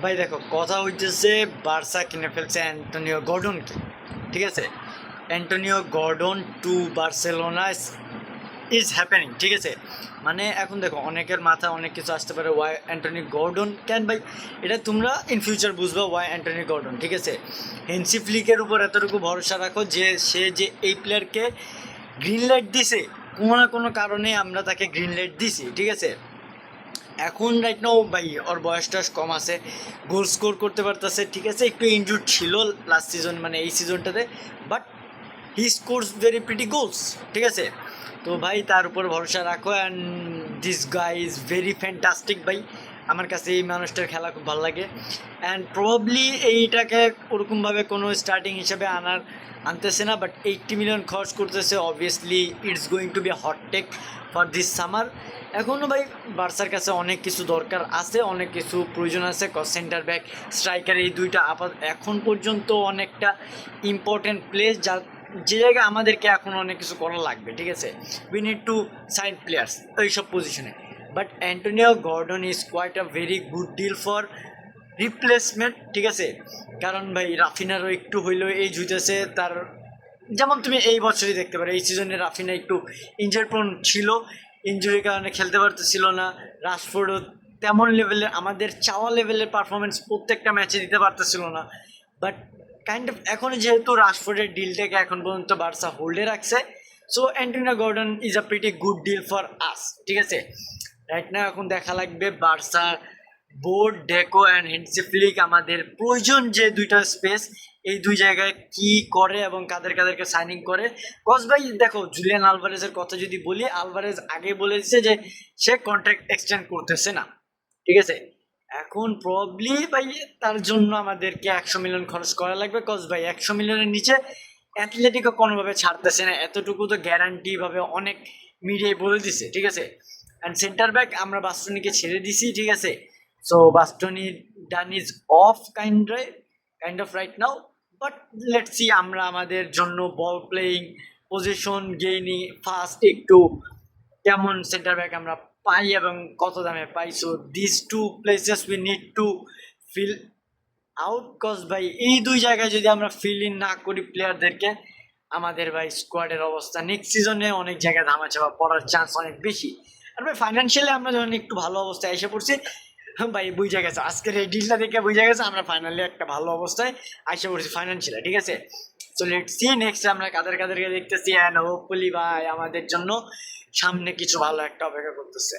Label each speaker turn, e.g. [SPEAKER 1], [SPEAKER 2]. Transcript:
[SPEAKER 1] ভাই দেখো কথা হইতেছে বার্সা কিনে ফেলছে অ্যান্টোনিও গর্ডনকে, ঠিক আছে। Antonio Gordon to Barcelona is happening, ঠিক আছে। মানে এখন দেখো অনেকের মাথায় অনেক কিছু আসতে পারে, ওয়াই অ্যান্টনি গর্ডন ক্যান ভাই, এটা তোমরা ইন ফিউচার বুঝবো ওয়াই অ্যান্টনি গর্ডন, ঠিক আছে। হেন্সি ফ্লিকের উপর এতটুকু ভরসা রাখো যে সে যে এই প্লেয়ারকে গ্রিন লাইট দিছে, কোনো না কোনো কারণে আমরা তাকে গ্রিন লাইট দিছি, ঠিক আছে। এখন রাইট নাও ভাই ওর বয়সটা কম আছে, গোল স্কোর করতে পারতেছে, ঠিক আছে। একটু ইনজুর্ড ছিল লাস্ট সিজন, মানে এই সিজনটাতে, but he scores very pretty goals, ঠিক আছে। তো ভাই তার উপর ভরসা রাখো, and this guy is very fantastic ভাই। আমার কাছে এই মানুষটার খেলা খুব ভালো লাগে, অ্যান্ড প্রবাবলি এইটাকে ওরকমভাবে কোনো স্টার্টিং হিসেবে আনতেছে না, বাট 80 মিলিয়ন খরচ করতেছে। Obviously it's going to be hot take for this summer. এখনও ভাই বার্সার কাছে অনেক কিছু দরকার আছে, অনেক কিছু প্রয়োজন আছে। সেন্টার ব্যাক, স্ট্রাইকার, এই দুইটা এখন পর্যন্ত অনেকটা ইম্পর্টেন্ট প্লেস, যে জায়গায় আমাদেরকে এখন অনেক কিছু করা লাগবে, ঠিক আছে। We need to sign players এইসব পজিশনে, but Antonio Gordon is quite a very good deal for replacement, ঠিক আছে। কারণ ভাই রাফিনারও একটু হইলেও এই জুইতেছে তার, যেমন তুমি এই বছরই দেখতে পারো এই সিজনে রাফিনা একটু ইনজার প্রোন ছিল, ইঞ্জুরির কারণে খেলতে পারতেছিল না। রাশফোর্ডও তেমন লেভেলের, আমাদের চাওয়া লেভেলের পারফরমেন্স প্রত্যেকটা ম্যাচে দিতে পারতেছিল না। বাট কাইন্ড অফ এখন যেহেতু রাশফোর্ডের ডিলটাকে এখন পর্যন্ত বার্সা হোল্ডে রাখছে, so Antonio Gordon is a pretty good deal for us, ঠিক আছে। রাইট না এখন দেখা লাগবে বার্সার board, Deco and Hansi Flick আমাদের প্রয়োজন যে দুইটা স্পেস, এই দুই জায়গায় কি করে এবং কাদেরকে সাইনিং করে। কজ ভাই দেখো জুলিয়ান আলভারেজের কথা যদি বলি, আলভারেজ আগে বলে দিচ্ছে যে সে কন্ট্রাক্ট এক্সটেন্ড করতেছে না, ঠিক আছে। এখন প্রবলি ভাই তার জন্য আমাদেরকে 100 মিলিয়ন খরচ করা লাগবে, কজ ভাই 100 মিলিয়নের নিচে অ্যাথলেটিকও কোনোভাবে ছাড়তেছে না, এতটুকু তো গ্যারান্টি ভাবে অনেক মিডিয়ায় বলে দিছে, ঠিক আছে। অ্যান্ড সেন্টার ব্যাক আমরা বাস্টনিকে ছেড়ে দিছি, ঠিক আছে। So Bastoni done is of kind of right now, but let's see আমরা আমাদের জন্য ball playing, position gaining, fast একটু কেমন সেন্টার ব্যাক আমরা পাই এবং কত দামে পাই। So this two places we need to fill out, cause ভাই এই দুই জায়গায় যদি আমরা ফিল ইন না করি প্লেয়ারদেরকে, আমাদের ভাই স্কোয়াডের অবস্থা নেক্সট সিজনে অনেক জায়গায় ধামাচাপা পড়ার চান্স অনেক বেশি। আর ভাই ফাইন্যান্সিয়ালি আমরা যখন একটু ভালো অবস্থায় এসে পড়ছি, ভাই বুঝে গেছে আজকের এই ডিলটা দেখে বুঝে গেছে আমরা ফাইনালি একটা ভালো অবস্থায় এসে পড়ছি ফাইন্যান্সিয়ালি, ঠিক আছে। সো লেটস সি নেক্সট আমরা কাদেরকে দেখতেছি, অ্যান্ড হোপফুলি ভাই আমাদের জন্য সামনে কিছু ভালো একটা অপেক্ষা করতেছে।